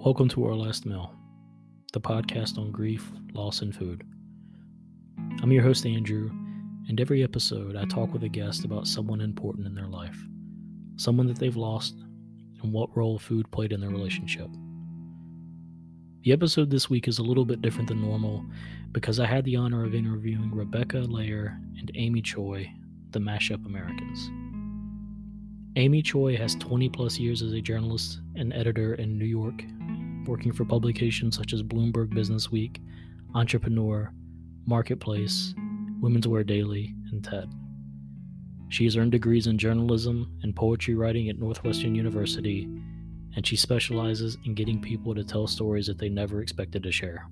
Welcome to Our Last Meal, the podcast on grief, loss, and food. I'm your host, Andrew, and every episode I talk with a guest about someone important in their life, someone that they've lost, and what role food played in their relationship. The episode this week is a little bit different than normal because I had the honor of interviewing Rebecca Lehrer and Amy Choi, the Mashup Americans. Amy Choi has 20 plus years as a journalist and editor in New York, working for publications such as Bloomberg Businessweek, Entrepreneur, Marketplace, Women's Wear Daily, and TED. She has earned degrees in journalism and poetry writing at Northwestern University, and she specializes in getting people to tell stories that they never expected to share.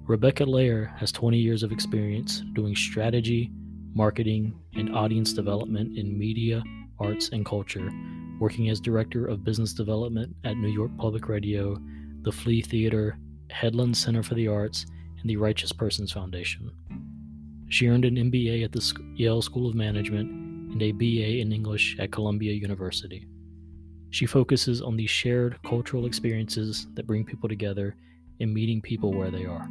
Rebecca Lehrer has 20 years of experience doing strategy, marketing, and audience development in media, arts, and culture, working as Director of Business Development at New York Public Radio, the Flea Theater, Headland Center for the Arts, and the Righteous Persons Foundation. She earned an MBA at the Yale School of Management and a BA in English at Columbia University. She focuses on the shared cultural experiences that bring people together and meeting people where they are.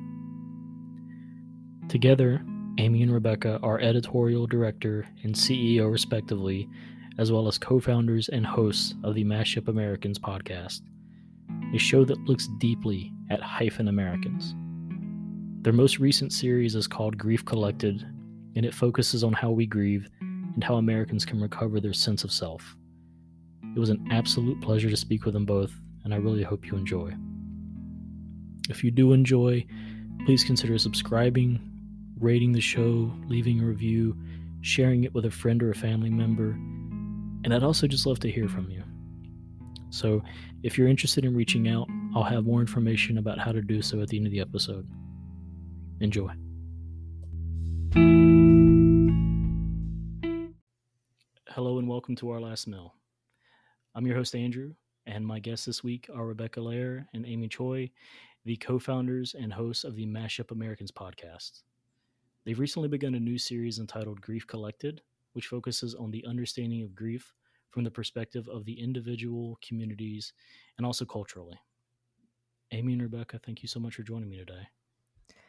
Together, Amy and Rebecca are editorial director and CEO respectively, as well as co-founders and hosts of the Mashup Americans podcast, a show that looks deeply at hyphen Americans. Their most recent series is called Grief Collected, and it focuses on how we grieve and how Americans can recover their sense of self. It was an absolute pleasure to speak with them both, and I really hope you enjoy. If you do enjoy, please consider subscribing, rating the show, leaving a review, sharing it with a friend or a family member, and I'd also just love to hear from you. So if you're interested in reaching out, I'll have more information about how to do so at the end of the episode. Enjoy. Hello and welcome to Our Last Meal. I'm your host, Andrew, and my guests this week are Rebecca Lehrer and Amy Choi, the co-founders and hosts of the Mashup Americans podcast. They've recently begun a new series entitled Grief Collected, which focuses on the understanding of grief from the perspective of the individual, communities, and also culturally. Amy and Rebecca, thank you so much for joining me today.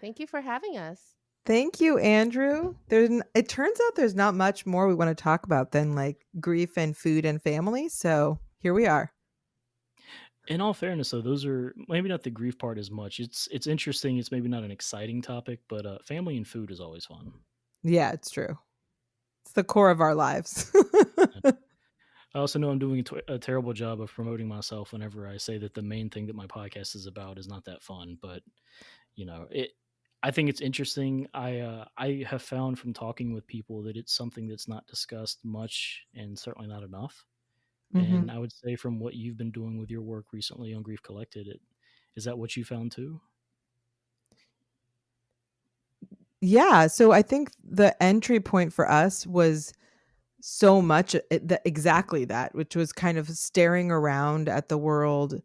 Thank you for having us. Thank you, Andrew. It turns out there's not much more we want to talk about than like grief and food and family. So here we are. In all fairness, though, those are maybe not the grief part as much. It's interesting. It's maybe not an exciting topic, but family and food is always fun. Yeah, it's true. It's the core of our lives. I also know I'm doing a terrible job of promoting myself whenever I say that the main thing that my podcast is about is not that fun, but I think it's interesting. I have found from talking with people that it's something that's not discussed much and certainly not enough. Mm-hmm. And I would say from what you've been doing with your work recently on Grief Collected, is that what you found too? Yeah. So I think the entry point for us was so much exactly that, which was kind of staring around at the world,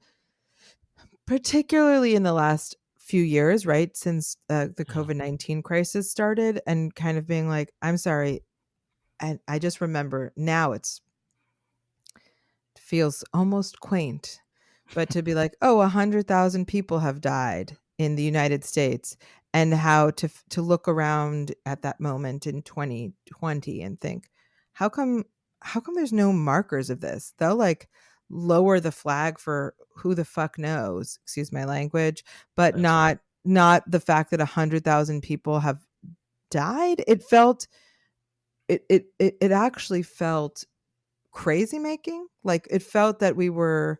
particularly in the last few years, right? Since the COVID-19 crisis started, and kind of being like, I'm sorry. And I just remember now it feels almost quaint, but to be like, oh, 100,000 people have died in the United States, and how to look around at that moment in 2020 and think, how come there's no markers of this? They'll like lower the flag for who the fuck knows, excuse my language, but not the fact that 100,000 people have died. It actually felt crazy making. Like it felt that we were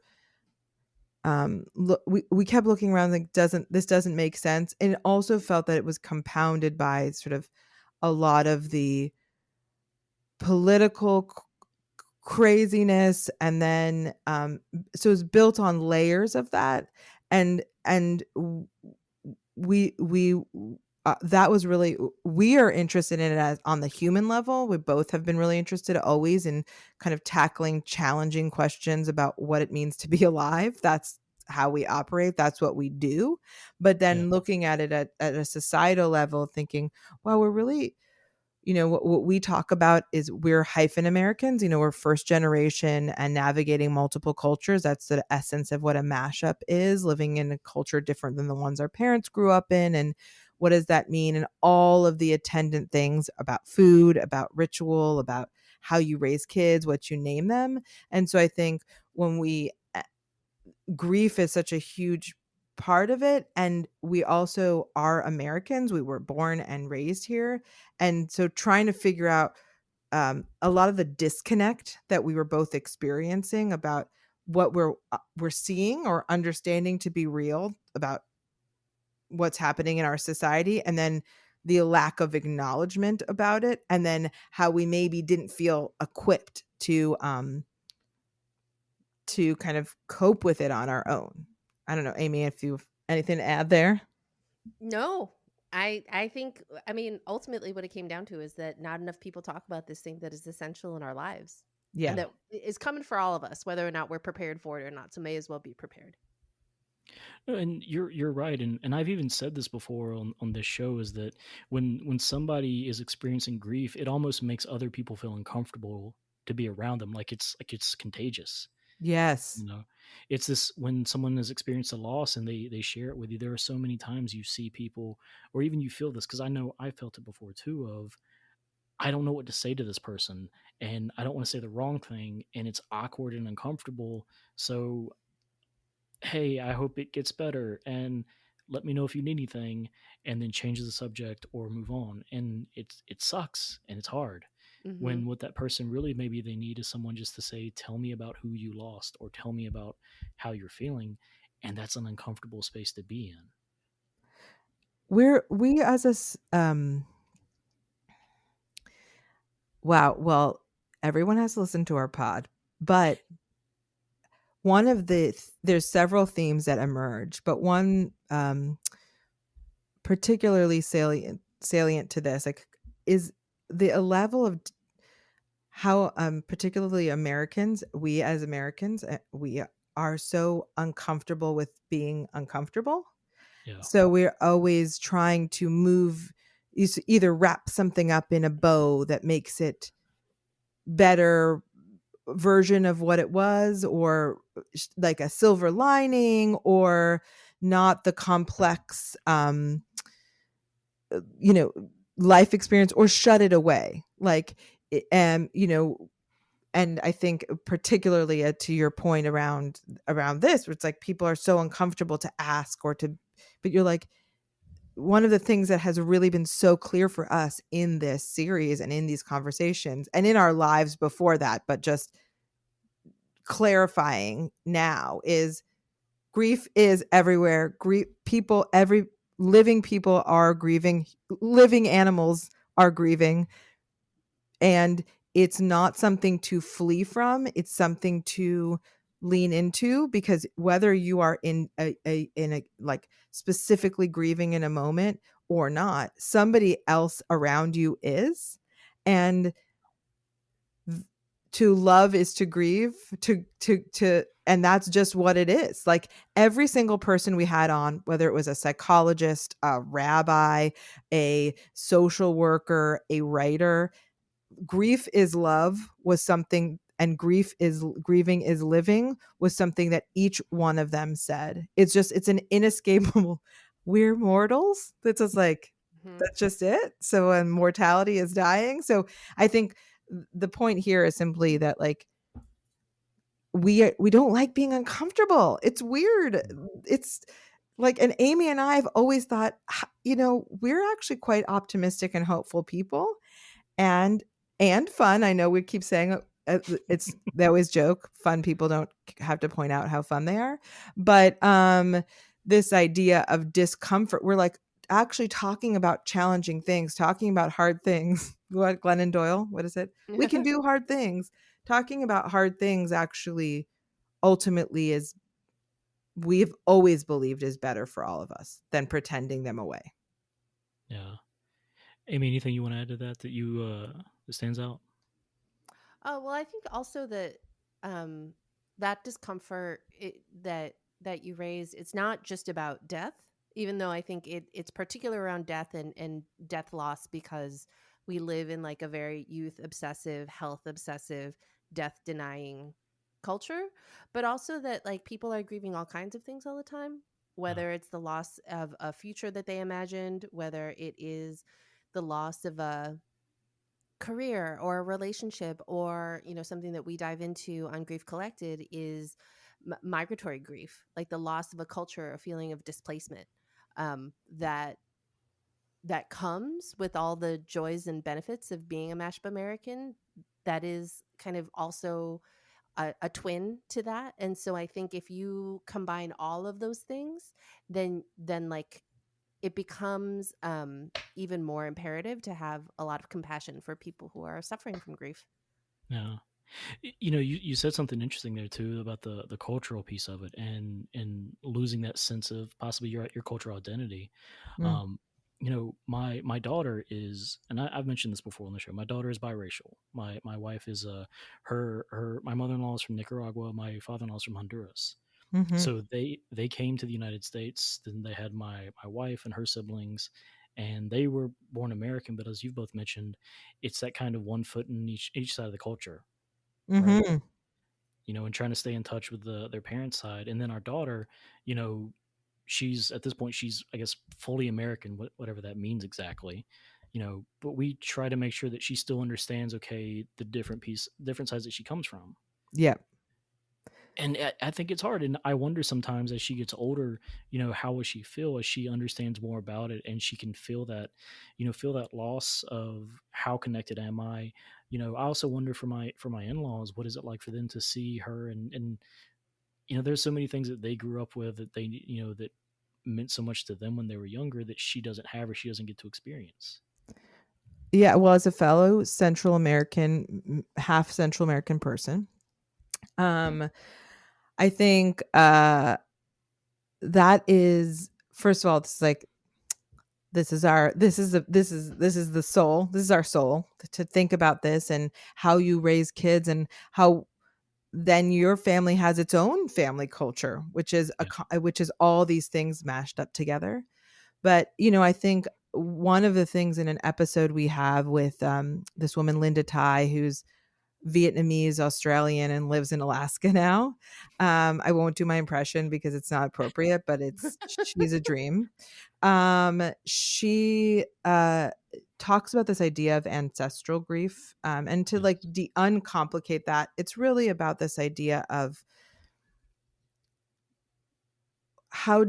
we kept looking around like this doesn't make sense, and it also felt that it was compounded by sort of a lot of the political craziness, and then so it was built on layers of that, and we that was really, we are interested in it as on the human level. We both have been really interested always in kind of tackling challenging questions about what it means to be alive. That's how we operate. That's what we do. But then looking at it at a societal level, thinking, wow, we're really, what we talk about is we're hyphen Americans. We're first generation and navigating multiple cultures. That's the essence of what a mashup is, living in a culture different than the ones our parents grew up in. And what does that mean? And all of the attendant things about food, about ritual, about how you raise kids, what you name them. And so I think when grief is such a huge part of it, and we also are Americans, we were born and raised here, and so trying to figure out a lot of the disconnect that we were both experiencing about what we're seeing or understanding to be real about what's happening in our society, and then the lack of acknowledgement about it, and then how we maybe didn't feel equipped to kind of cope with it on our own. I don't know, Amy, if you have anything to add there. No, I think, I mean, ultimately what it came down to is that not enough people talk about this thing that is essential in our lives. Yeah. And that is coming for all of us, whether or not we're prepared for it or not. So may as well be prepared. No, and you're right, and I've even said this before on this show, is that when somebody is experiencing grief, it almost makes other people feel uncomfortable to be around them, like it's contagious. Yes. You know, it's this when someone has experienced a loss and they share it with you. There are so many times you see people, or even you feel this, because I know I felt it before too. Of I don't know what to say to this person, and I don't want to say the wrong thing, and it's awkward and uncomfortable. So hey, I hope it gets better, and let me know if you need anything, and then change the subject or move on. And it sucks and it's hard Mm-hmm. when what that person really maybe they need is someone just to say, tell me about who you lost, or tell me about how you're feeling. And that's an uncomfortable space to be in. We as wow, well, everyone has to listen to our pod, but one of there's several themes that emerge, but one particularly salient to this, like, is the level of how particularly Americans, we as Americans, we are so uncomfortable with being uncomfortable. Yeah. So we're always trying to move, either wrap something up in a bow that makes it better version of what it was, or like a silver lining, or not the complex you know life experience, or shut it away, like and I think particularly to your point around this, where it's like people are so uncomfortable to ask, but you're like, one of the things that has really been so clear for us in this series and in these conversations and in our lives before that, but just clarifying now, is grief is everywhere. Every living people are grieving, living animals are grieving, and it's not something to flee from, it's something to lean into, because whether you are in a like specifically grieving in a moment or not, somebody else around you is. And to love is to grieve, to and that's just what it is. Like, every single person we had on, whether it was a psychologist, a rabbi, a social worker, a writer, grief is love was something, and grieving is living was something that each one of them said. It's an inescapable, we're mortals, that's just like, Mm-hmm. that's just it. So, and mortality is dying. So I think the point here is simply that, like, we don't like being uncomfortable. It's weird. It's like, and Amy and I have always thought, we're actually quite optimistic and hopeful people, and fun. I know we keep saying it's they always joke, fun people don't have to point out how fun they are, but this idea of discomfort, we're like actually talking about challenging things, talking about hard things. What, Glennon Doyle, what is it? We can do hard things. Talking about hard things actually ultimately is, we've always believed, is better for all of us than pretending them away. Yeah. Amy, anything you want to add to that you that stands out? Oh, well, I think also that that discomfort that you raised, it's not just about death, even though I think it's particular around death and death loss, because we live in like a very youth obsessive, health obsessive, death denying culture, but also that like people are grieving all kinds of things all the time, Yeah. whether it's the loss of a future that they imagined, whether it is the loss of a career or a relationship, or something that we dive into on Grief Collected is migratory grief, like the loss of a culture, a feeling of displacement, that comes with all the joys and benefits of being a mashed American, that is kind of also a twin to that. And so I think if you combine all of those things, then like it becomes even more imperative to have a lot of compassion for people who are suffering from grief. Yeah. You said something interesting there too about the cultural piece of it, and losing that sense of possibly your cultural identity. Mm. um my daughter is, and I've mentioned this before on the show, my daughter is biracial. My wife is her my mother-in-law is from Nicaragua, my father-in-law is from Honduras. Mm-hmm. So they came to the United States, then they had my wife and her siblings, and they were born American, but as you've both mentioned, it's that kind of one foot in each side of the culture, right? Mm-hmm. And trying to stay in touch with their parents' side. And then our daughter, you know, she's at this point, she's, I guess, fully American, whatever that means exactly. But we try to make sure that she still understands, okay, the different sides that she comes from. Yeah. And I think it's hard, and I wonder sometimes as she gets older, how will she feel as she understands more about it, and she can feel that loss of how connected am I. I also wonder for my in-laws, what is it like for them to see her, and there's so many things that they grew up with that that meant so much to them when they were younger that she doesn't have or she doesn't get to experience. Yeah. Well, as a fellow Central American, half Central American person, um, I think that is, first of all, it's like this is our this is the soul, this is our soul to think about this and how you raise kids and how then your family has its own family culture, which is Yeah. which is all these things mashed up together. But I think one of the things in an episode we have with this woman Linda Tai, who's Vietnamese Australian and lives in Alaska now. I won't do my impression because it's not appropriate, but she's a dream. She talks about this idea of ancestral grief, and to like Yes. uncomplicate that, it's really about this idea of how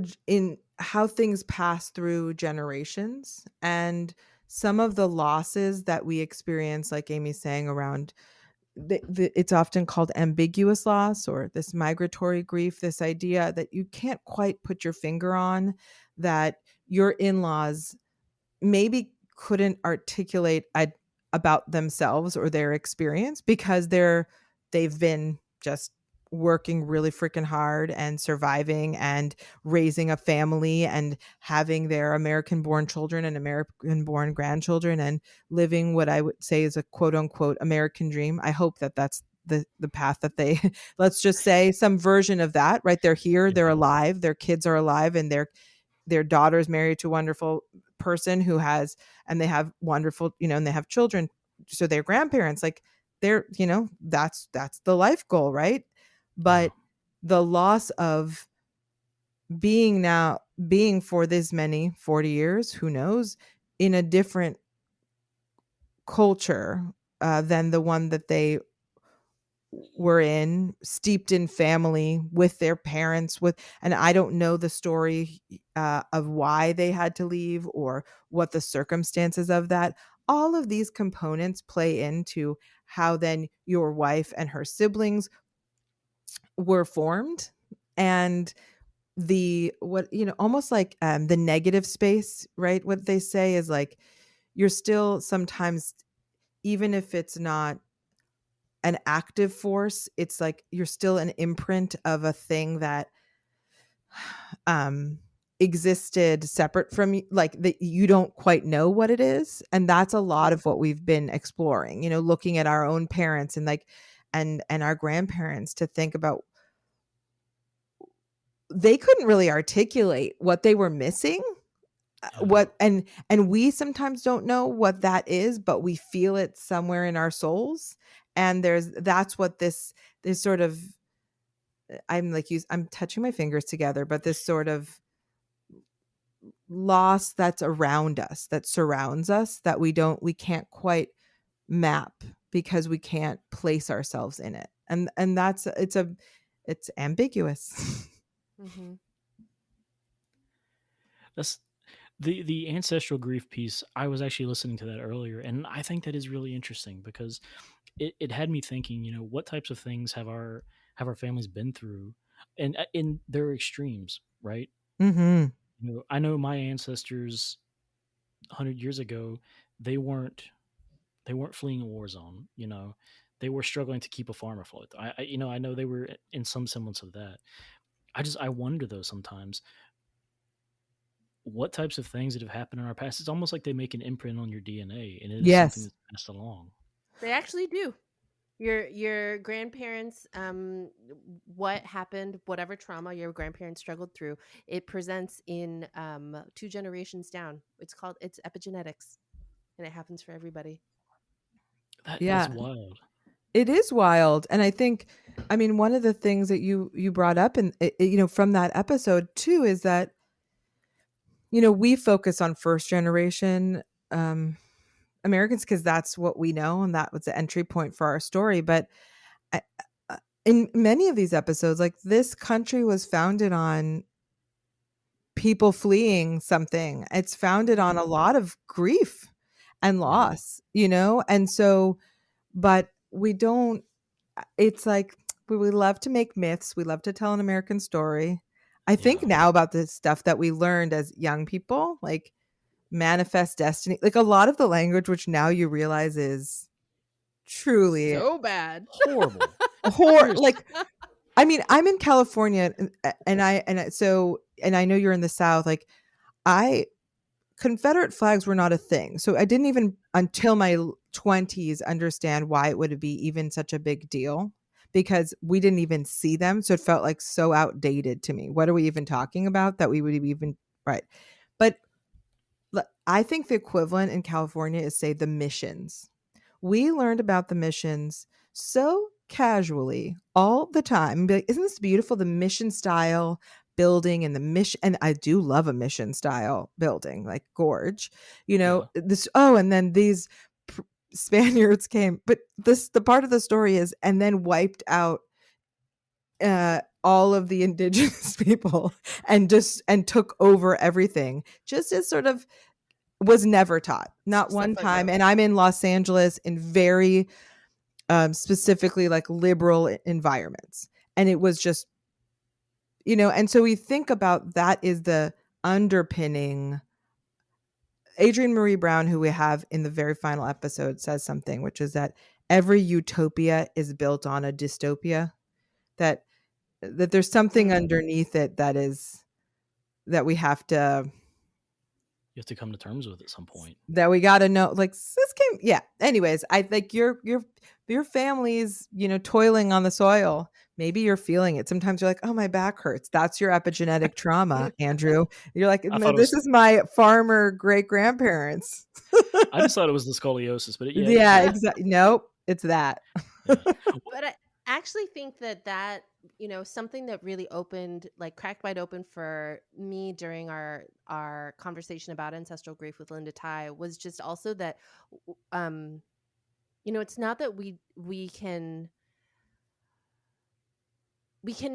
things pass through generations, and some of the losses that we experience, like Amy's saying, around it's often called ambiguous loss or this migratory grief, this idea that you can't quite put your finger on, that your in-laws maybe couldn't articulate about themselves or their experience because they've been just working really freaking hard and surviving and raising a family and having their American born children and American born grandchildren and living what I would say is a quote unquote American dream. I hope that that's the path that they let's just say some version of that, right? They're here, Yeah. they're alive, their kids are alive, and their daughter's married to a wonderful person who has, and they have wonderful, and they have children, so they're grandparents, like they're, that's the life goal, right? Yeah. But the loss of being for this many 40 years, who knows, in a different culture than the one that they were in, steeped in family with their parents, and I don't know the story of why they had to leave or what the circumstances of that. All of these components play into how then your wife and her siblings were formed, and the what almost like the negative space, right? What they say is like you're still sometimes, even if it's not an active force, it's like you're still an imprint of a thing that um existed separate from you, like that you don't quite know what it is. And that's a lot of what we've been exploring, looking at our own parents and like and our grandparents, to think about they couldn't really articulate what they were missing Yeah. what and we sometimes don't know what that is, but we feel it somewhere in our souls. And that's what this sort of, I'm touching my fingers together, but this sort of loss that's around us, that surrounds us, that we can't quite map because we can't place ourselves in it. And that's it's ambiguous. Mm-hmm. That's the ancestral grief piece. I was actually listening to that earlier, and I think that is really interesting because it had me thinking, what types of things have our families been through, and in their extremes, right? Mhm. I know my ancestors 100 years ago, they weren't they weren't fleeing a war zone. They were struggling to keep a farm afloat. I know they were in some semblance of that. I wonder though sometimes what types of things that have happened in our past. It's almost like they make an imprint on your DNA, and it is something Yes. that's passed along. They actually do. Your grandparents, what happened, whatever trauma your grandparents struggled through, it presents in 2 generations down. It's epigenetics, and it happens for everybody. That's Yeah. wild. It is wild. And I think, I mean, one of the things that you brought up, and from that episode too, is that we focus on first generation um Americans because that's what we know, and that was the entry point for our story. But I, in many of these episodes, like, this country was founded on people fleeing something. It's founded on a lot of grief and Yeah. loss, and so, but we don't, it's like, we love to make myths, we love to tell an American story. I think Yeah. now about the stuff that we learned as young people, like manifest destiny, like a lot of the language which now you realize is truly So bad. Horrible. Seriously. like, I mean, I'm in California, and I know you're in the South. Like, I Confederate flags were not a thing. So I didn't even until my 20s understand why it would be even such a big deal, because we didn't even see them. So it felt like so outdated to me. What are we even talking about that we would even, right? But I think the equivalent in California is, say, the missions. We learned about the missions so casually all the time. Be like, isn't this beautiful? The mission style building and the mission. And I do love a mission style building, like gorge, Yeah. this. Oh, and then these pr- Spaniards came. But the part of the story is, and then wiped out all of the indigenous people and took over everything, just as sort of was never taught, It's not just a one time. footnote. And I'm in Los Angeles in very specifically like liberal environments. And it was just, and so we think about that is the underpinning. Adrienne Marie Brown, who we have in the very final episode, says something, which is that every utopia is built on a dystopia, that there's something Mm. underneath it that we have to, You have to come to terms with at some point. that we got to know, like, this came, yeah. Anyways, I think your family's, toiling on the soil. Maybe you're feeling it. Sometimes you're like, oh, my back hurts. That's your epigenetic trauma, Andrew. You're like, I thought it this was is my farmer great grandparents. I just thought it was the scoliosis, but yeah, it Yeah, could be. exactly. Nope, it's that. Yeah. But I actually think that something that really opened, like, cracked wide open for me during our conversation about ancestral grief with Linda Ty, was just also that um it's not that we can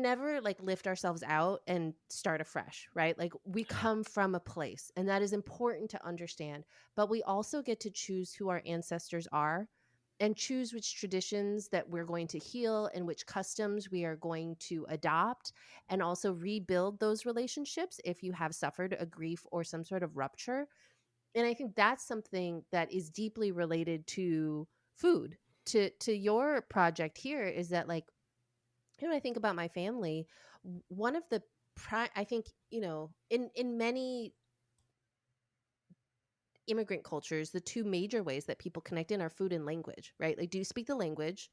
never, like, lift ourselves out and start afresh, right? Like, we Yeah. come from a place, and that is important to understand. But we also get to choose who our ancestors are, and choose which traditions that we're going to heal and which customs we are going to adopt, and also rebuild those relationships if you have suffered a grief or some sort of rupture. And I think that's something that is deeply related to food. To your project here is that, like, when I think about my family, one of the I think, in many immigrant cultures, the two major ways that people connect in are food and language, right? Like, do you speak the language?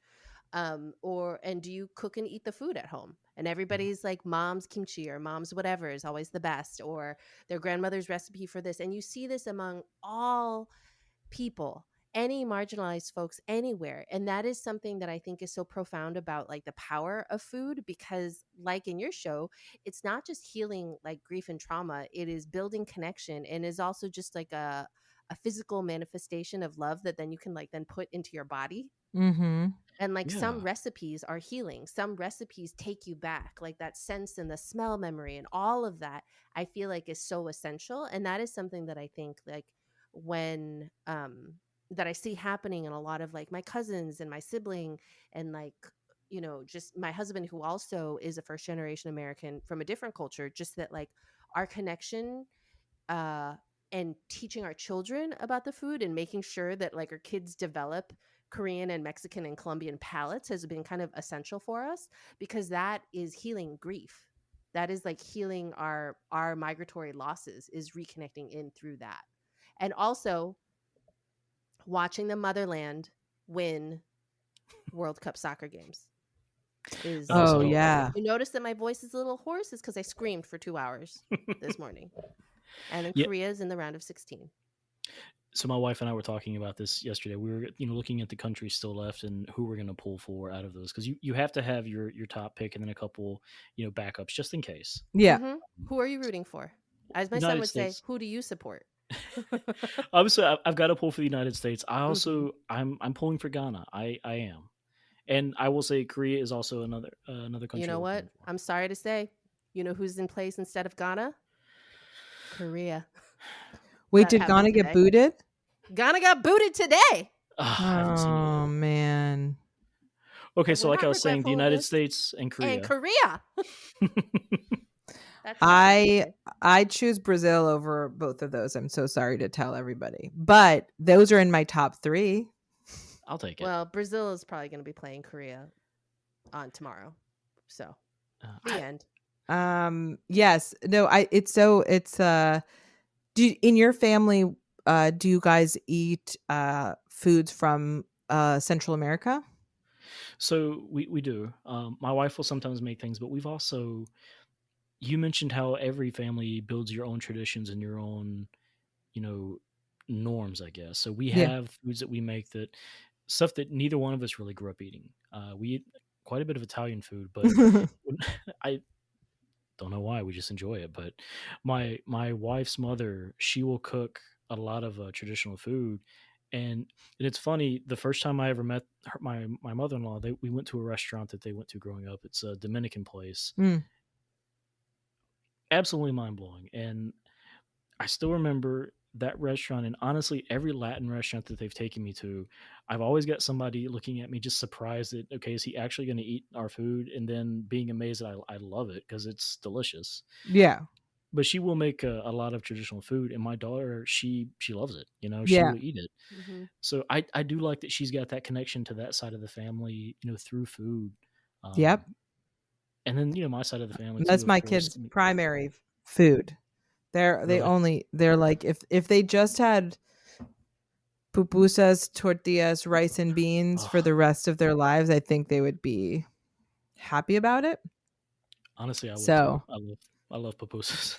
Or and do you cook and eat the food at home? And everybody's like, mom's kimchi or mom's whatever is always the best, or their grandmother's recipe for this. And you see this among all people, any marginalized folks anywhere. And that is something that I think is so profound about like the power of food, because like in your show, it's not just healing like grief and trauma, it is building connection, and is also just like a physical manifestation of love that then you can like then put into your body. Mm-hmm. And like some Yeah. recipes are healing, some recipes take you back, like that sense and the smell memory and all of that, I feel like is so essential. And that is something that I think like when that I see happening in a lot of like my cousins and my sibling, and like, you know, just my husband who also is a first generation American from a different culture, just that like our connection uh and teaching our children about the food and making sure that like our kids develop Korean and Mexican and Colombian palates has been kind of essential for us, because that is healing grief. That is like healing our migratory losses, is reconnecting in through that. And also watching the motherland win World Cup soccer games is That also Oh helped. yeah. you notice that my voice is a little hoarse, is because I screamed for 2 hours this morning. And then Yeah. Korea is in the round of 16. So my wife and I were talking about this yesterday. We were, looking at the countries still left and who we're going to pull for out of those, because you have to have your top pick and then a couple, backups just in case. Yeah. Mm-hmm. Who are you rooting for? As my son United would say, States. who do you support? Obviously, I've got to pull for the United States. I Mm-hmm. also I'm pulling for Ghana. I am, and I will say Korea is also another You country know we're what? pulling for. I'm sorry to say, you know who's in place instead of Ghana? Korea. Wait, That did happened Ghana get today. booted? Ghana got booted today. I haven't seen it Oh yet. man. Okay, And so we're like I not was saying, the regretful of United this. States and And Korea. Korea. That's what I wanted to I say. I choose Brazil over both of those. I'm so sorry to tell everybody. But those are in my top 3. I'll take it. Well, Brazil is probably going to be playing Korea on tomorrow. So, the end. Yes. No, in your family do you guys eat foods from Central America? So we do. My wife will sometimes make things, but we've also. You mentioned how every family builds your own traditions and your own, you know, norms, I guess. So we Yeah. have foods that we make that stuff that neither one of us really grew up eating. We eat quite a bit of Italian food, but I don't know why. We just enjoy it. But my wife's mother, she will cook a lot of traditional food, and it's funny. The first time I ever met my mother in law, we went to a restaurant that they went to growing up. It's a Dominican place. Mm. Absolutely mind blowing, and I still remember that restaurant, and honestly, every Latin restaurant that they've taken me to, I've always got somebody looking at me just surprised that, okay, is he actually going to eat our food? And then being amazed that I love it because it's delicious. Yeah. But she will make a lot of traditional food, and my daughter, she loves it. She Yeah. will eat it. Mm-hmm. So I do like that she's got that connection to that side of the family, through food. Yep. And then my side of the family too, That's of my course. kids' primary food. Really, They're like if they just had pupusas, tortillas, rice and beans for oh, the rest of their lives, I think they would be happy about it. honestly, I would too. So, I love pupusas.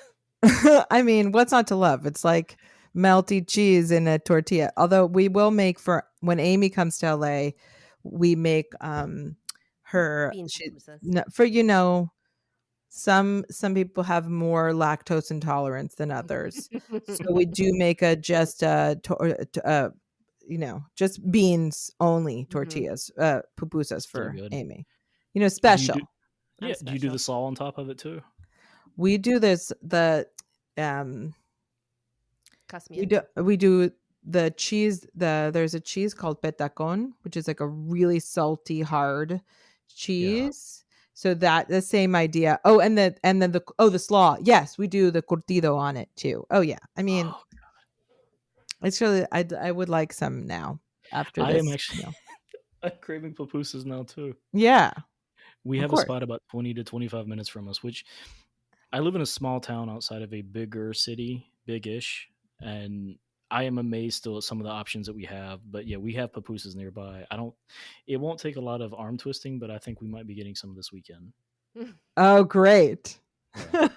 I mean, what's not to love? It's like melty cheese in a tortilla. Although we will make, for when Amy comes to LA, we make her Bean she pupusas. for some people have more lactose intolerance than others. So we do make a just just beans only Mm-hmm. tortillas, pupusas So for good. Amy. Do you do? Special. I'm Yeah. Do you do the special. saw on top of it too? We do um Casamiento. we do the cheese. There's a cheese called petacon, which is like a really salty, hard Yeah. cheese. So that the same idea. Oh, and then the slaw. Yes, we do the curtido on it too. Oh yeah. I mean, Oh, it's really I would like some now after I am this actually meal. I'm craving pupusas now too. Yeah, We of have a course. spot about 20 to 25 minutes from us, which I live in a small town outside of a bigger city, big-ish, and I am amazed still at some of the options that we have. But yeah, we have pupusas nearby. I don't. It won't take a lot of arm twisting, but I think we might be getting some this weekend. Oh, great. Yeah.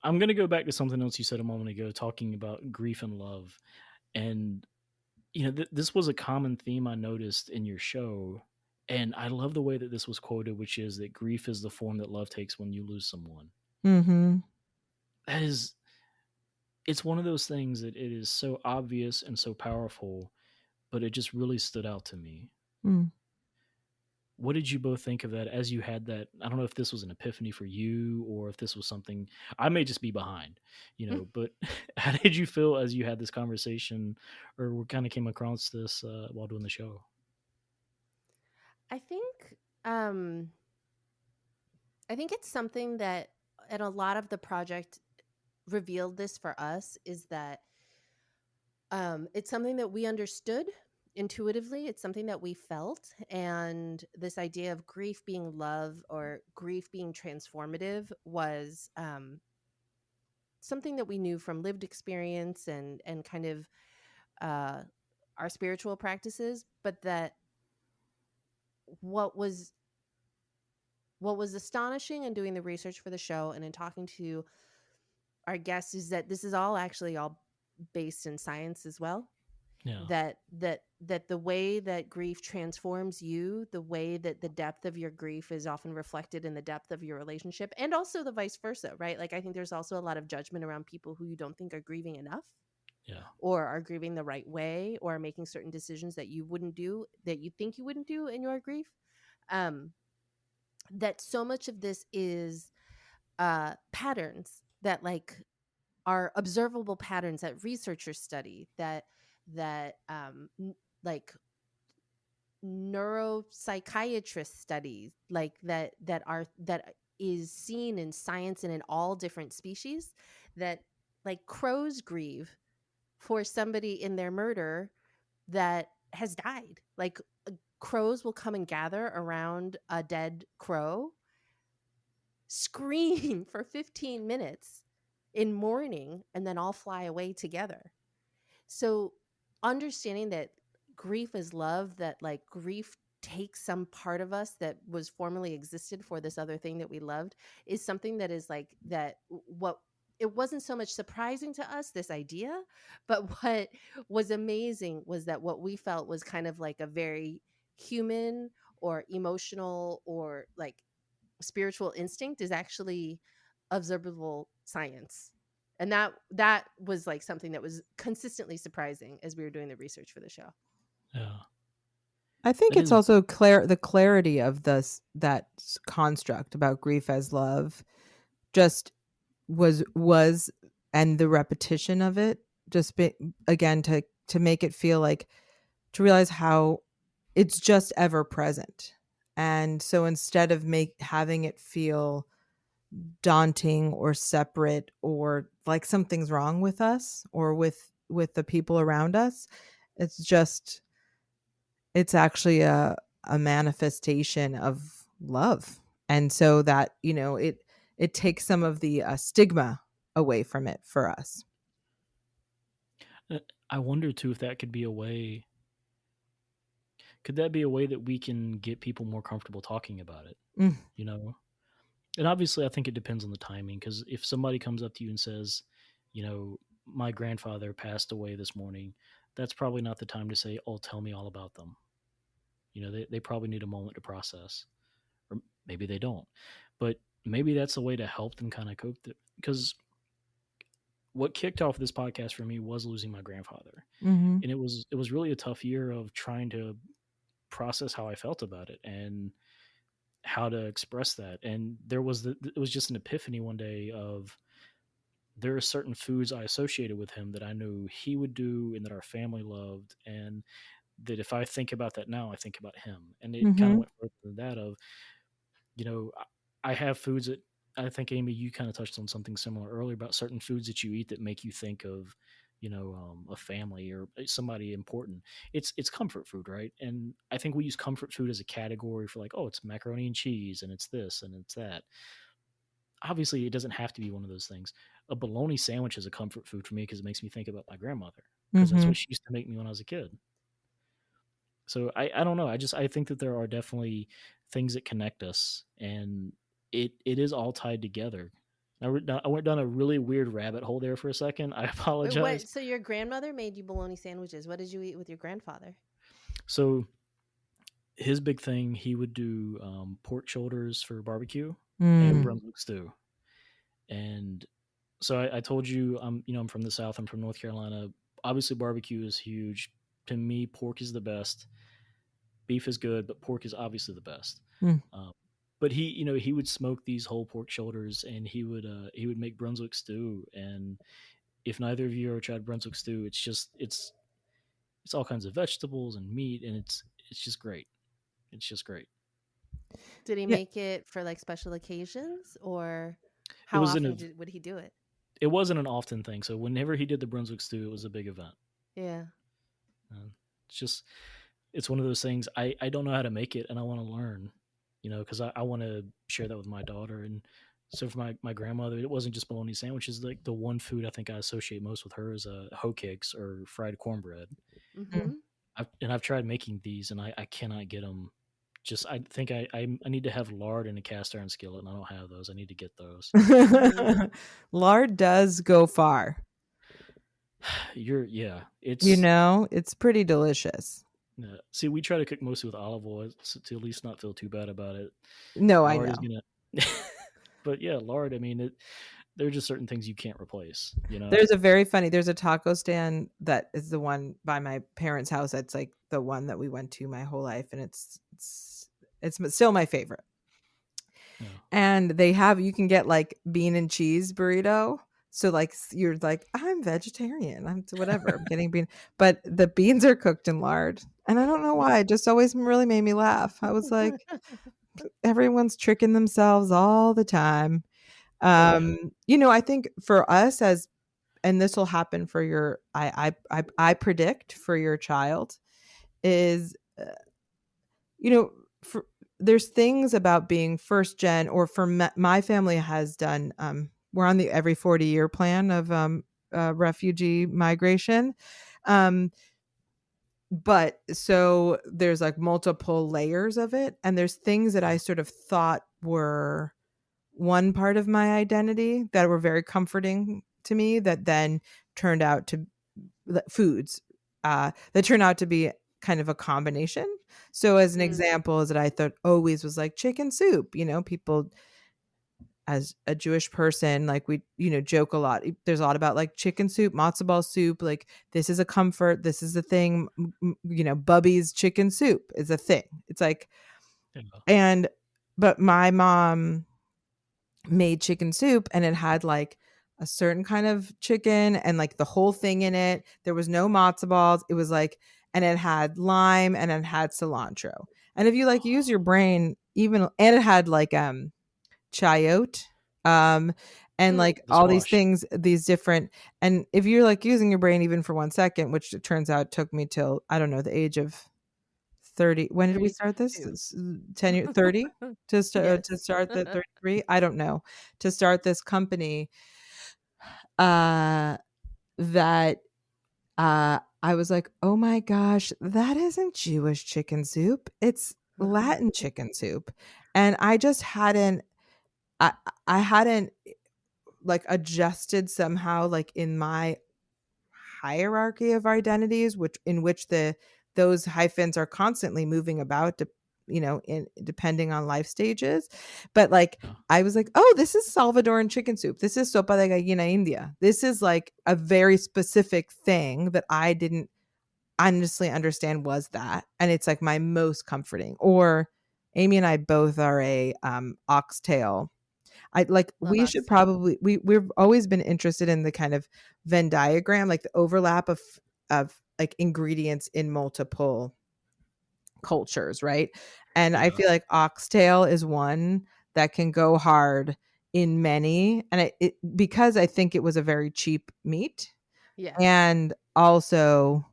I'm gonna go back to something else you said a moment ago, talking about grief and love, and this was a common theme I noticed in your show, and I love the way that this was quoted, which is that grief is the form that love takes when you lose someone. Mm-hmm. That is, it's one of those things that it is so obvious and so powerful, but it just really stood out to me. Mm. What did you both think of that as you had that? I don't know if this was an epiphany for you or if this was something I may just be behind, but how did you feel as you had this conversation or what kind of came across this while doing the show? I think um I think it's something that, and a lot of the project revealed this for us, is that it's something that we understood intuitively. It's something that we felt. And this idea of grief being love or grief being transformative was something that we knew from lived experience and kind of uh, our spiritual practices. But that what was what was astonishing in doing the research for the show and in talking to our guests is that this is all based in science as well. Yeah. That the way that grief transforms you, the way that the depth of your grief is often reflected in the depth of your relationship, and also the vice versa, right? Like, I think there's also a lot of judgment around people who you don't think are grieving enough, Yeah. or are grieving the right way, or are making certain decisions that you wouldn't do, that you think you wouldn't do in your grief. um that so much of this is patterns that, like, are observable patterns that researchers study, like neuropsychiatrist studies, like that is seen in science and in all different species, that, like, crows grieve for somebody in their murder that has died. Like, crows will come and gather around a dead crow, scream for 15 minutes in mourning, and then all fly away together. So understanding that grief is love, that, like, grief takes some part of us that was formerly existed for this other thing that we loved, is something that is like that. What It wasn't so much surprising to us, this idea, but what was amazing was that what we felt was kind of like a very human or emotional or, like, spiritual instinct is actually observable science. And that was, like, something that was consistently surprising as we were doing the research for the show. Yeah. I think That it's is, also the clarity of construct about grief as love just was and the repetition of it just again to make it feel like, to realize how it's just ever present. And so instead of having it feel daunting or separate or like something's wrong with us or with the people around us, it's actually a manifestation of love. And so that, it takes some of the stigma away from it for us. I wonder too if that could be a way. Could that be a way that we can get people more comfortable talking about it? Mm. You know, and obviously, I think it depends on the timing. Because if somebody comes up to you and says, my grandfather passed away this morning, that's probably not the time to say, "Oh, tell me all about them." They probably need a moment to process, or maybe they don't. But maybe that's a way to help them kind of cope. Because what kicked off this podcast for me was losing my grandfather, Hmm. and it was really a tough year of trying to process how I felt about it and how to express that. And it was just an epiphany one day of there are certain foods I associated with him that I knew he would do and that our family loved, and that if I think about that now, I think about him. And it kind of Hmm. went further than that of, you know, I have foods that I think, Amy, you kind of touched on something similar earlier about certain foods that you eat that make you think of, a family or somebody important. It's comfort food, right? And I think we use comfort food as a category for like, oh, it's macaroni and cheese and it's this and it's that. obviously it doesn't have to be one of those things. A bologna sandwich is a comfort food for me because it makes me think about my grandmother, because that's Mm-hmm. what she used to make me when I was a kid. So I don't know. I think that there are definitely things that connect us, and it is all tied together. I went down a really weird rabbit hole there for a second. I Wait, apologize. what? So your grandmother made you bologna sandwiches. What did you eat with your grandfather? So his big thing, he would do pork shoulders for barbecue and Mm. Brunswick stew. And so I told you I'm from the South. I'm from North Carolina. Obviously, barbecue is huge. To me, pork is the best. Beef is good, but pork is obviously the best. Mm. Um, but he would smoke these whole pork shoulders, and he would make Brunswick stew. And if neither of you ever tried Brunswick stew, it's all kinds of vegetables and meat, and it's just great. It's just great. Did he Yeah. make it for like special occasions, or It how was often would he do it? it wasn't an often thing. So whenever he did the Brunswick stew, it was a big event. Yeah. Uh, it's just it's one of those things. I don't know how to make it, and I want to learn. Because I want to share that with my daughter. And so for my grandmother, it wasn't just bologna sandwiches. Like the one food I think I associate most with her is hoe cakes or fried cornbread. Mm. Mm-hmm. I've tried making these, and I cannot get them. Just I think I need to have lard in a cast iron skillet, and I don't have those. I need to get those. Mm-hmm. Lard does go far. Yeah, It's pretty delicious. see, we try to cook mostly with olive oil to at least not feel too bad about it. No, I Lard is know. gonna, but yeah, lard. I mean, there are just certain things you can't replace. There's a taco stand that is the one by my parents' house. That's like the one that we went to my whole life, and it's still my favorite. Yeah. And you can get like bean and cheese burrito. So like you're like, I'm vegetarian. I'm whatever. I'm getting bean, but the beans are cooked in lard. And I don't know why. It just always really made me laugh. I was like, everyone's tricking themselves all the time. Yeah. I think for us and this will happen for I predict for your child is, you know, for, there's things about being first gen, or for my family has done, we're on the every 40-year plan of refugee migration. But so there's like multiple layers of it, and there's things that I sort of thought were one part of my identity that were very comforting to me that then turned out to foods that turned out to be kind of a combination. So as an Mm. example, is that I thought always was like chicken soup. People, as a Jewish person, like we, joke a lot. There's a lot about like chicken soup, matzo ball soup. Like this is a comfort. This is a thing. Bubby's chicken soup is a thing. It's like, Yeah. but my mom made chicken soup, and it had like a certain kind of chicken and like the whole thing in it. There was no matzo balls. It was like, and it had lime and it had cilantro. And if you like use your brain, and it had like chayote, and Mm. like The all these squash. things, these different, and if you're like using your brain even for 1 second, which it turns out took me till, I don't know, the age of 30. When did we start this? 32. 10 years, 30 Yes. to start the 33. I don't know, to start this company. That I was like, oh my gosh, that isn't Jewish chicken soup. It's Latin chicken soup. And I just hadn't, I, I hadn't like adjusted somehow, like in my hierarchy of identities, in which those hyphens are constantly moving about to, in depending on life stages. But like Yeah. I was like, oh, this is Salvadoran chicken soup. This is sopa de gallina India. This is like a very specific thing that I didn't honestly understand was that. And it's like my most comforting. Or Amy and I both are a oxtail. I like Love we should oxtail. probably we've always been interested in the kind of Venn diagram, like the overlap of like ingredients in multiple cultures, right? And I Yeah. feel like oxtail is one that can go hard in many, and because I think it was a very cheap meat, Yes. and also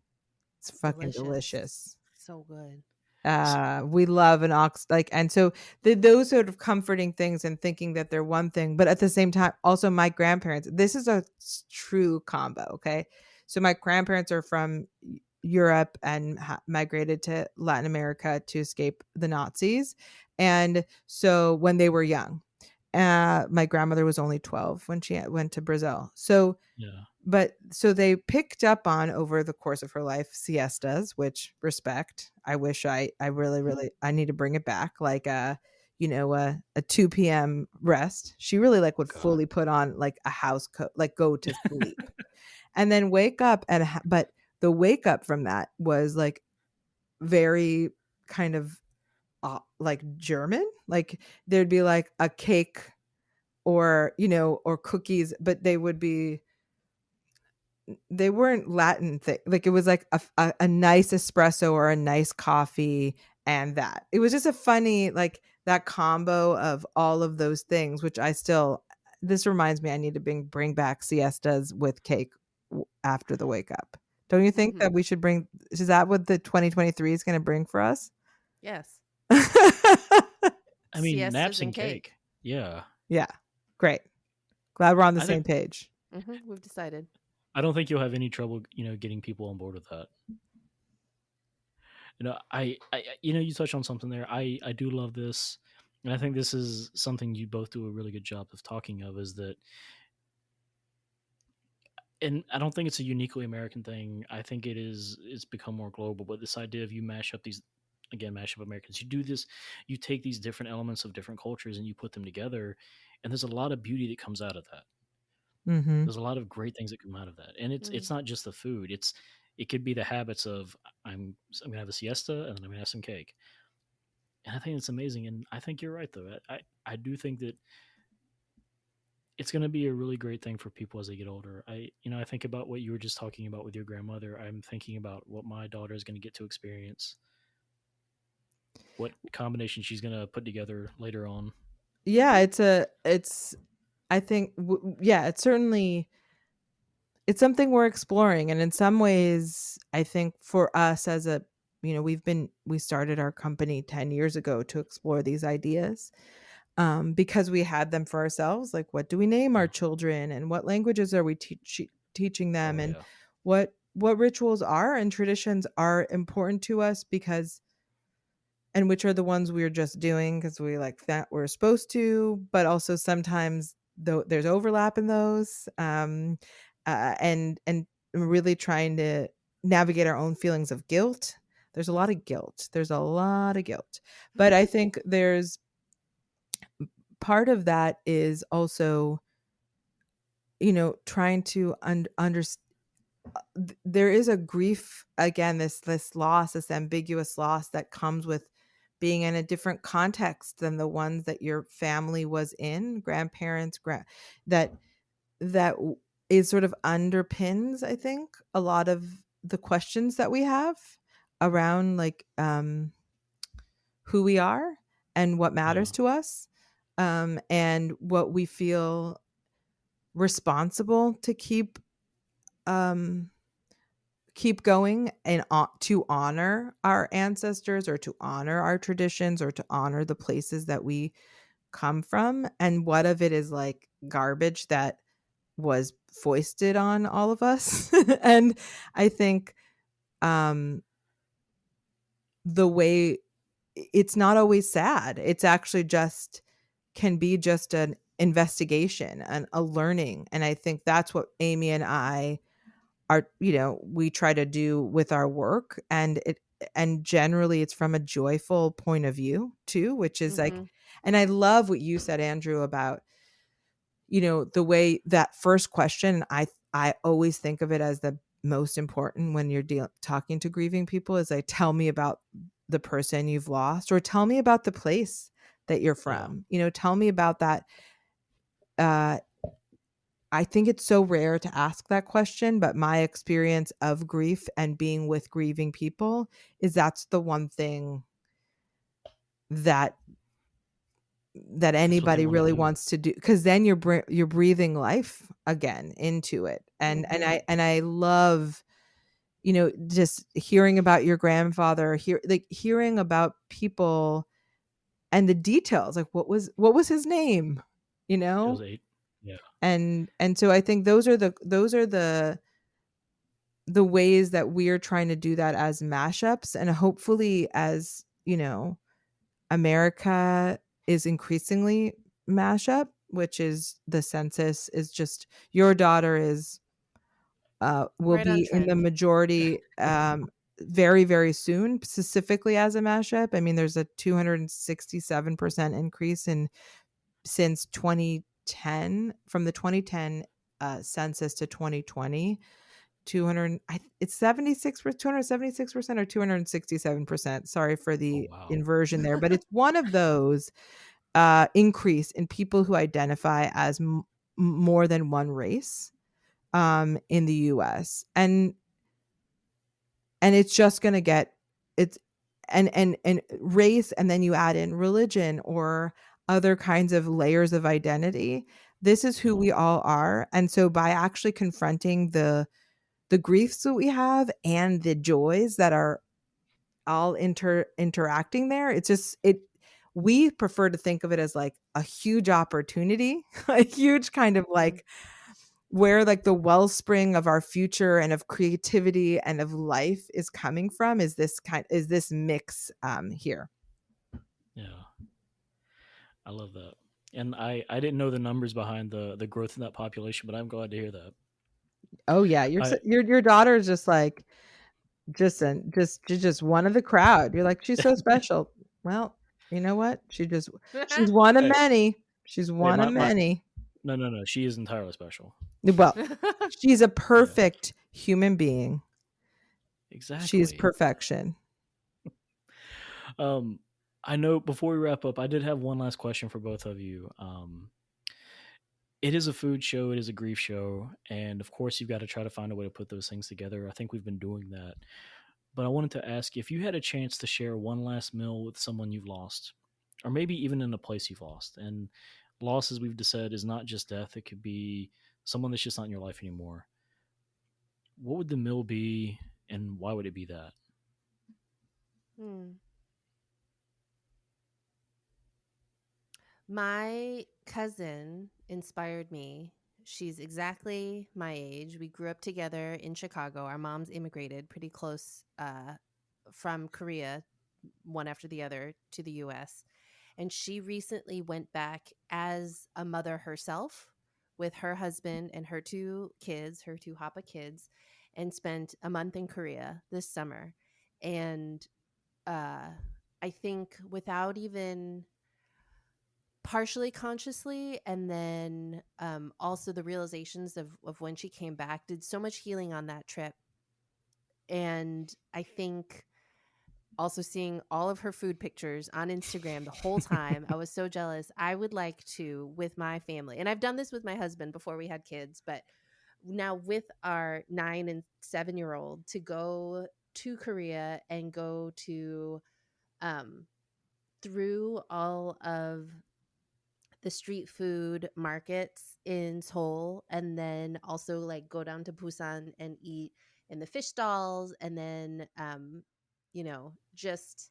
it's It's fucking delicious. delicious. So good. We love an ox, like, and so those sort of comforting things and thinking that they're one thing, but at the same time, also my grandparents. This is a true combo. Okay, so my grandparents are from Europe and migrated to Latin America to escape the Nazis, and so when they were young, my grandmother was only 12 when she went to Brazil. So Yeah. but so they picked up on over the course of her life siestas, which respect. I wish I really I need to bring it back, like a 2 p.m. rest. She really like would God. fully put on like a house coat, like go to sleep and then wake up but the wake up from that was like very kind of like German. Like there'd be like a cake or or cookies, but they weren't Latin thing. Like it was like a nice espresso or a nice coffee, and that it was just a funny, like, that combo of all of those things, which I still, this reminds me I need to bring back siestas with cake after the wake up. Don't you think Hmm. that we should bring, is that what the 2023 is going to bring for us? Yes. I mean, Siestas naps and and cake. cake. Yeah. Yeah, great. Glad we're on the I think same page. We've decided. I don't think you'll have any trouble, getting people on board with that. You touched on something there. I do love this, and I think this is something you both do a really good job of talking of. Is that, and I don't think it's a uniquely American thing. I think it's become more global. But this idea of you mash up these, again, mash up Americans. You do this, you take these different elements of different cultures and you put them together, and there's a lot of beauty that comes out of that. Mm-hmm. There's a lot of great things that come out of that, and it's Mm. not just the food. It could be the habits of I'm gonna have a siesta and then I'm gonna have some cake, and I think it's amazing. And I think you're right though. I do think that it's gonna be a really great thing for people as they get older. I think about what you were just talking about with your grandmother. I'm thinking about what my daughter is gonna get to experience, what combination she's gonna put together later on. Yeah, it's I think yeah, it's something we're exploring, and in some ways I think for us as a, we started our company 10 years ago to explore these ideas, because we had them for ourselves, like what do we name our Yeah. children and what languages are we teaching them, Oh and yeah. what rituals are and traditions are important to us, because and which are the ones we're just doing because we like that we're supposed to, but also sometimes though there's overlap in those, and really trying to navigate our own feelings of guilt. There's a lot of guilt, but I think there's part of that is also, trying to understand there is a grief, again, this loss, this ambiguous loss that comes with being in a different context than the ones that your family was in, grandparents, that is sort of underpins, I think, a lot of the questions that we have around, like, who we are and what matters Yeah. to us, and what we feel responsible to um keep going, and to honor our ancestors, or to honor our traditions, or to honor the places that we come from, and what of it is like garbage that was foisted on all of us. And I think, um the way, it's not always sad, it's actually just can be just an investigation and a learning, and I think that's what Amy and I are, we try to do with our work, and generally it's from a joyful point of view too, which is like, Mm-hmm. and I love what you said, Andrew, about, the way that first question, I always think of it as the most important when you're talking to grieving people, is like, tell me about the person you've lost, or tell me about the place that you're Yeah. from, tell me about that. uh I think it's so rare to ask that question, but my experience of grief and being with grieving people is that's the one thing that That's what they anybody want to really do. wants to do, because then you're breathing life again into it, and Mm-hmm. I love, just hearing about your grandfather, hearing about people and the details, like what was his name, you It was know? 8. Yeah. And so I think those are the ways that we're trying to do that as mashups, and hopefully as, America is increasingly mashup, which is the census is just your daughter is will Right on be in the trend. majority very, very soon, specifically as a mashup. I mean, there's a 267% increase in since 2010, from the 2010 census to 2020. 200 it's 76 for 276% or 267%. Sorry for Oh, the wow. inversion there, but it's one of those increase in people who identify as more than one race in the US. And it's just going to get it's and race, and then you add in religion or other kinds of layers of identity. This is who we all are. And so by actually confronting the griefs that we have and the joys that are all interacting there, it's just it we prefer to think of it as like a huge opportunity, a huge kind of Mhm. like where like the wellspring of our future and of creativity and of life is coming from, is this mix here. Yeah. I love that. And I didn't know the numbers behind the growth in that population, but I'm glad to hear that. Oh yeah, I your daughter is just like just one of the crowd. You're like, she's so special. Well, you know what? She's one of hey, many. She's hey, one of my many. no. She is entirely special. Well, she's a Yeah. perfect human being. She's Exactly. perfection. Um, I know before we wrap up, I did have one last question for both of you. It is a food show, it is a grief show, and of course, you've got to try to find a way to put those things together. I think we've been doing that. But I wanted to ask, if you had a chance to share one last meal with someone you've lost, or maybe even in a place you've lost, and loss, as we've just said, is not just death, it could be someone that's just not in your life anymore. What would the meal be, and why would it be that? Hmm. My cousin inspired me. She's exactly my age. We grew up together in Chicago. Our moms immigrated pretty close from Korea, one after the other, to the US. And she recently went back as a mother herself with her husband and her two kids, her two Hapa kids, and spent a month in Korea this summer. And uh, I think without even partially consciously, and then also the realizations of when she came back, did so much healing on that trip. And I think also seeing all of her food pictures on Instagram the whole time, I was so jealous. I would like to, with my family, and I've done this with my husband before we had kids, but now with our 9 and 7-year-old, to go to Korea and go to um, through all of the street food markets in Seoul, and then also like go down to Busan and eat in the fish stalls, and then just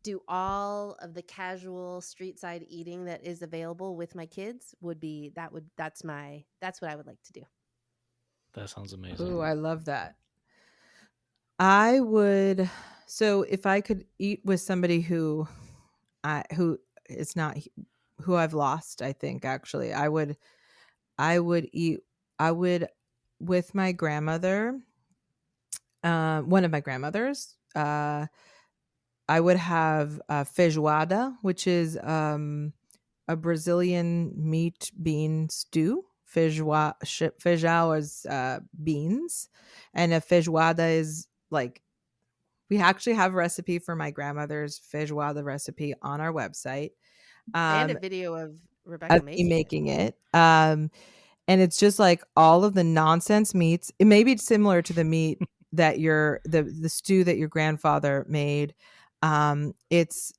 do all of the casual street side eating that is available with my kids. That's what I would like to do. That sounds Ooh, amazing. I love that. I would so if I could eat with somebody who is not who I've lost, I think actually I would eat I would with my grandmother, one of my grandmothers. I would have feijoada, which is a Brazilian meat bean stew. Feijão is beans, and a feijoada is like we actually have a recipe for my grandmother's feijoada recipe on our website. And a Um, video of Rebecca of me making it. making it. And it's just like all of the nonsense meats. It may be similar to the meat that the stew that your grandfather made. It's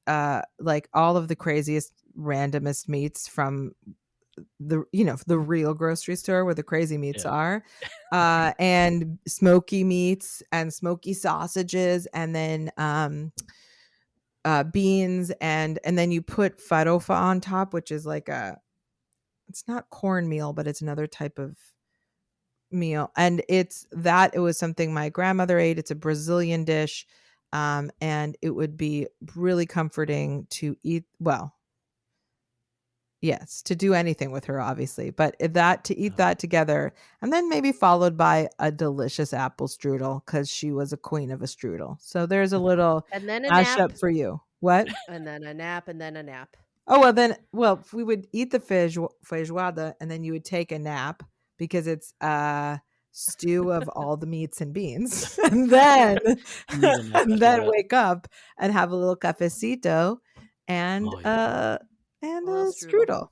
like all of the craziest, randomest meats from the real grocery store where the crazy meats Yeah. are, and smoky meats and smoky sausages, and then beans, and then you put farofa on top, which is like it's not cornmeal, but it's another type of meal, and it was something my grandmother ate. It's a Brazilian dish, and it would be really comforting to eat. Well, yes, to do anything with her, obviously, but to eat that together, and then maybe followed by a delicious apple strudel, because she was a queen of a strudel. So there's a little And then a nap. mashup for you. What? And then a nap, and then a nap. Oh, well, we would eat the feijoada, and then you would take a nap, because it's a stew of all the meats and beans, and then You need a nap after that. wake up and have a little cafecito and Oh, yeah. and A a little strudel. strudel.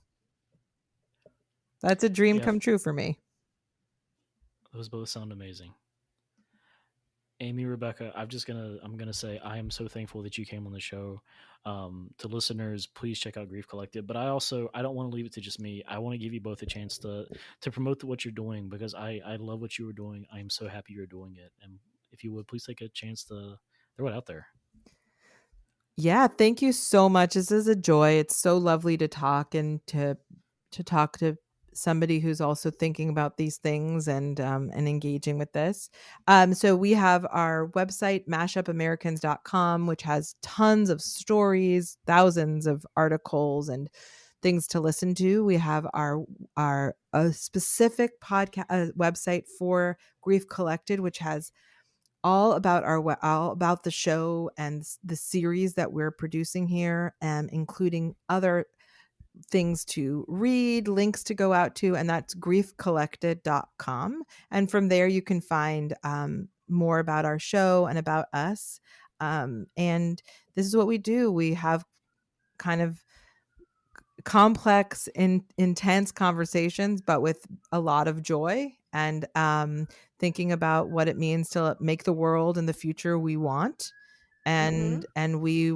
That's a dream Yeah. come true for me. Those both sound amazing. Amy, Rebecca, I'm gonna say I am so thankful that you came on the show. To listeners, please check out Grief Collective. But I don't want to leave it to just me. I want to give you both a chance to promote what you're doing, because I love what you were doing. I am so happy you're doing it. And if you would please take a chance to throw it out there. Yeah, thank you so much. This is a joy. It's so lovely to talk, and to talk to somebody who's also thinking about these things, and engaging with this. So we have our website, mashupamericans.com, which has tons of stories, thousands of articles, and things to listen to. We have our a specific podcast website for Grief Collected, which has all about all about the show and the series that we're producing here, including other things to read, links to go out to, and that's griefcollected.com. And from there you can find more about our show and about us. And this is what we do. We have kind of complex, intense conversations, but with a lot of joy, and thinking about what it means to make the world and the future we want. And we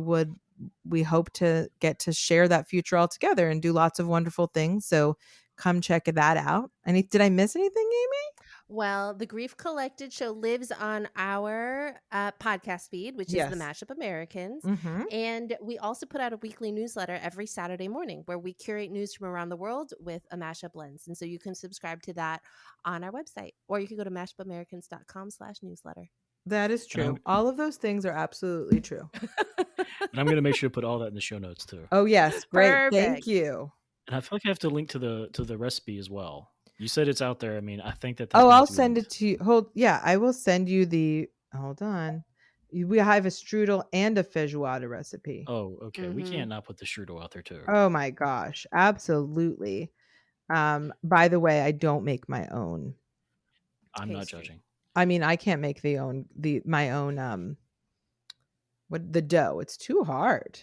hope to get to share that future all together and do lots of wonderful things. So come check that out. Did I miss anything, Amy? Well, the Grief Collected show lives on our podcast feed, which is the Yes. Mashup Americans. Mm-hmm. And we also put out a weekly newsletter every Saturday morning where we curate news from around the world with a mashup lens. And so you can subscribe to that on our website, or you can go to mashupamericans.com/newsletter. That is true. All of those things are absolutely true. And I'm going to make sure to put all that in the show notes too. Oh, yes. Great. Perfect. Thank you. And I feel like I have to link to the recipe as well. You said it's out there. I mean, I think that. I'll send it to you. I will send you the. Hold on. We have a strudel and a feijoada recipe. Oh, okay. We can't not put the strudel out there too. Oh my gosh, absolutely. By the way, I don't make my own. I'm not judging. I mean, I can't make my own the dough. It's too hard.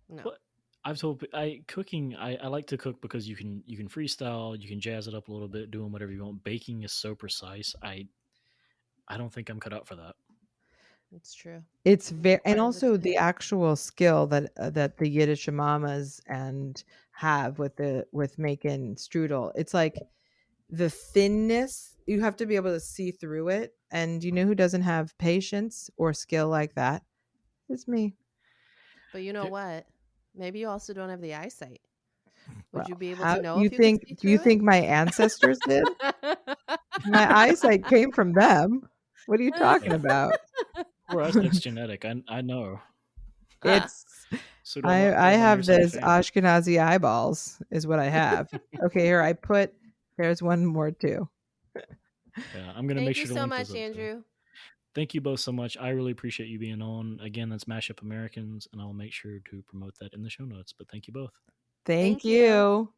No. But I've told cooking. I like to cook because you can freestyle, you can jazz it up a little bit, doing whatever you want. Baking is so precise. I don't think I'm cut out for that. It's true. It's very, and also the actual skill that the Yiddish mamas and have with making strudel. It's like the thinness, you have to be able to see through it. And you know who doesn't have patience or skill like that? It's me. But you know what? Maybe you also don't have the eyesight. Would you be able How, to know you if you think? could see Do you through think my ancestors did? My eyesight came from them. What are you talking about? Or eyesight's genetic. I know. It's. So I have this Ashkenazi eyeballs, is what I have. Okay, here there's one more too. Yeah, I'm gonna make sure to link Thank you so those much, up, Andrew. too. Thank you both so much. I really appreciate you being on. Again, that's Mashup Americans, and I'll make sure to promote that in the show notes. But thank you both. Thank you.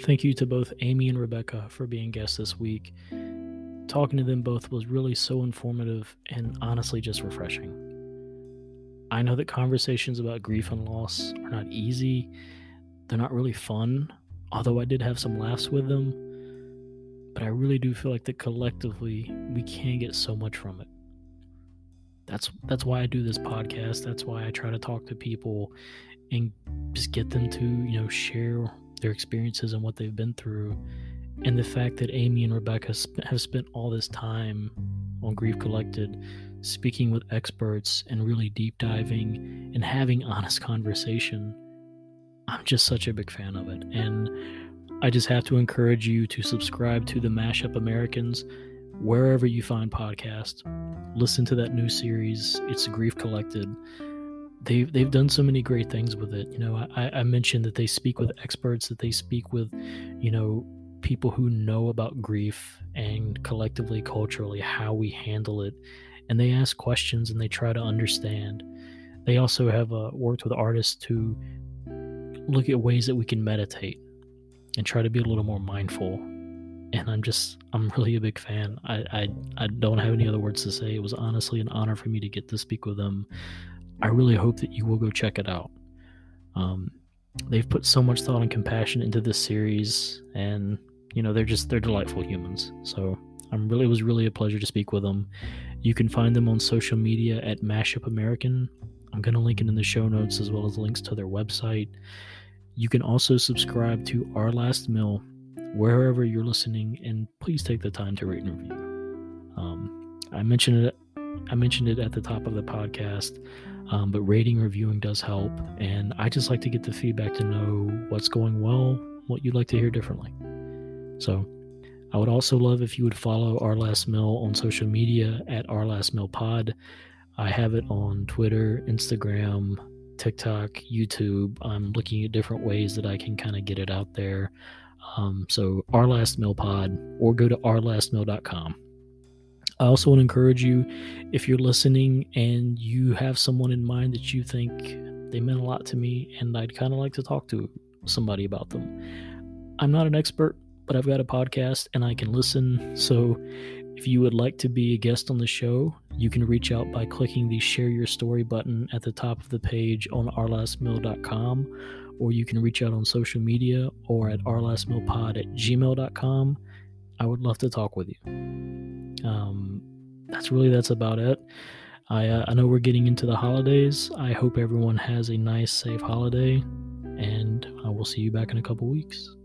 Thank you to both Amy and Rebecca for being guests this week. Talking to them both was really so informative and honestly just refreshing. I know that conversations about grief and loss are not easy. They're not really fun, although I did have some laughs with them. But I really do feel like that collectively we can get so much from it. that's why I do this podcast. That's why I try to talk to people and just get them to, share their experiences and what they've been through. And the fact that Amy and Rebecca have spent all this time on Grief Collected speaking with experts and really deep diving and having honest conversation, I'm just such a big fan of it. And I just have to encourage you to subscribe to the Mashup Americans wherever you find podcasts. Listen to that new series. It's Grief Collected. They've done so many great things with it. I mentioned that they speak with experts, that they speak with, people who know about grief and collectively, culturally, how we handle it. And they ask questions and they try to understand. They also have worked with artists to look at ways that we can meditate and try to be a little more mindful. And I'm really a big fan. I don't have any other words to say. It was honestly an honor for me to get to speak with them. I really hope that you will go check it out. They've put so much thought and compassion into this series, and they're delightful humans. So it was really a pleasure to speak with them. You can find them on social media at Mashup American. I'm going to link it in the show notes, as well as links to their website. You can also subscribe to Our Last Meal wherever you're listening, and please take the time to rate and review. I mentioned it at the top of the podcast, but rating and reviewing does help, and I just like to get the feedback to know what's going well, what you'd like to hear differently. So I would also love if you would follow Our Last Meal on social media at Our Last Meal Pod. I have it on Twitter, Instagram, TikTok, YouTube. I'm looking at different ways that I can kind of get it out there. So Our Last Meal Pod, or go to ourlastmeal.com. I also want to encourage you, if you're listening and you have someone in mind that you think they meant a lot to me and I'd kind of like to talk to somebody about them. I'm not an expert, but I've got a podcast and I can listen. So if you would like to be a guest on the show, you can reach out by clicking the Share Your Story button at the top of the page on ourlastmeal.com, or you can reach out on social media or at ourlastmealpod@gmail.com. I would love to talk with you. That's about it. I know we're getting into the holidays. I hope everyone has a nice, safe holiday, and I will see you back in a couple weeks.